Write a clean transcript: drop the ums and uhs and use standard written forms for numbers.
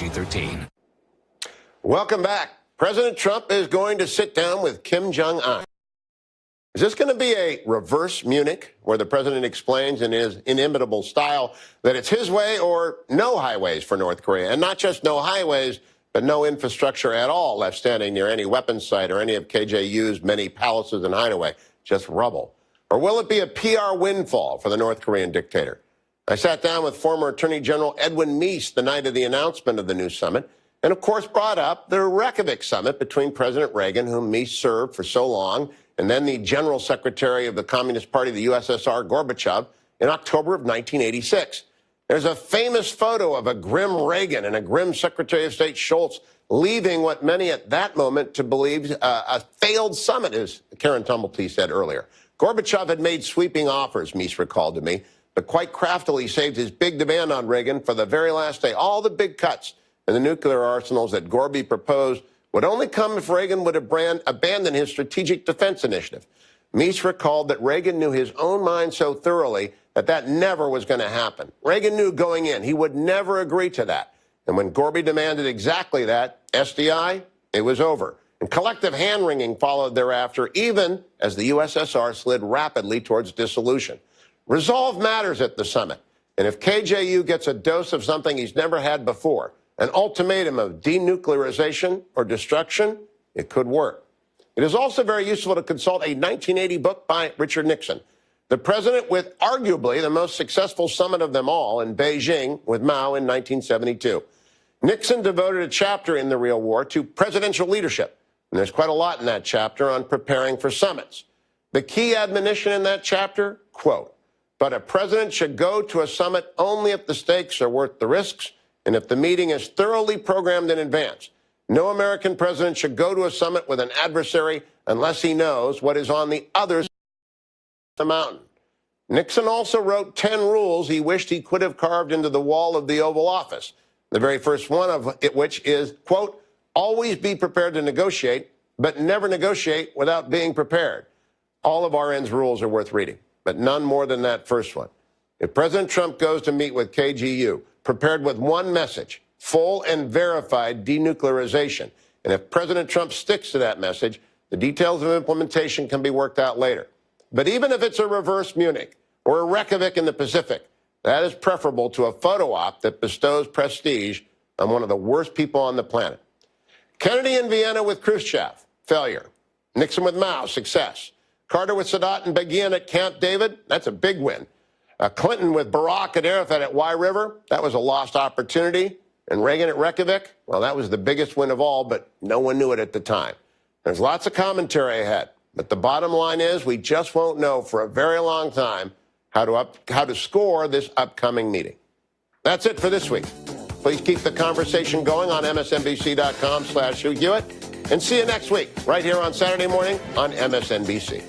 2013. Welcome back. President Trump is going to sit down with Kim Jong Un. Is this going to be a reverse Munich, where the president explains in his inimitable style that it's his way or no highways for North Korea? And not just no highways, but no infrastructure at all left standing near any weapons site or any of KJU's many palaces and hideaway, just rubble. Or will it be a PR windfall for the North Korean dictator? I sat down with former Attorney General Edwin Meese the night of the announcement of the new summit, and of course brought up the Reykjavik summit between President Reagan, whom Meese served for so long, and then the General Secretary of the Communist Party of the USSR, Gorbachev, in October of 1986. There's a famous photo of a grim Reagan and a grim Secretary of State Schultz leaving what many at that moment to believe a failed summit, as Karen Tumblety said earlier. Gorbachev had made sweeping offers, Meese recalled to me, but quite craftily saved his big demand on Reagan for the very last day. All the big cuts in the nuclear arsenals that Gorby proposed would only come if Reagan would abandon his strategic defense initiative. Meese recalled that Reagan knew his own mind so thoroughly that that never was going to happen. Reagan knew going in he would never agree to that. And when Gorby demanded exactly that, SDI, it was over. And collective hand-wringing followed thereafter, even as the USSR slid rapidly towards dissolution. Resolve matters at the summit. And if KJU gets a dose of something he's never had before, an ultimatum of denuclearization or destruction, it could work. It is also very useful to consult a 1980 book by Richard Nixon, the president with arguably the most successful summit of them all in Beijing with Mao in 1972. Nixon devoted a chapter in the real war to presidential leadership, and there's quite a lot in that chapter on preparing for summits. The key admonition in that chapter, quote, "But a president should go to a summit only if the stakes are worth the risks and if the meeting is thoroughly programmed in advance. No American president should go to a summit with an adversary unless he knows what is on the other side of the mountain." Nixon also wrote 10 rules he wished he could have carved into the wall of the Oval Office, the very first one of which is, quote, "Always be prepared to negotiate, but never negotiate without being prepared." All of RN's rules are worth reading, but none more than that first one. If President Trump goes to meet with KGU, prepared with one message, full and verified denuclearization, and if President Trump sticks to that message, the details of implementation can be worked out later. But even if it's a reverse Munich or a Reykjavik in the Pacific, that is preferable to a photo op that bestows prestige on one of the worst people on the planet. Kennedy in Vienna with Khrushchev, failure. Nixon with Mao, success. Carter with Sadat and Begin at Camp David, that's a big win. Clinton with Barack and Arafat at Y River, that was a lost opportunity. And Reagan at Reykjavik, well, that was the biggest win of all, but no one knew it at the time. There's lots of commentary ahead, but the bottom line is we just won't know for a very long time how to score this upcoming meeting. That's it for this week. Please keep the conversation going on MSNBC.com/Hugh Hewitt. And see you next week, right here on Saturday morning on MSNBC.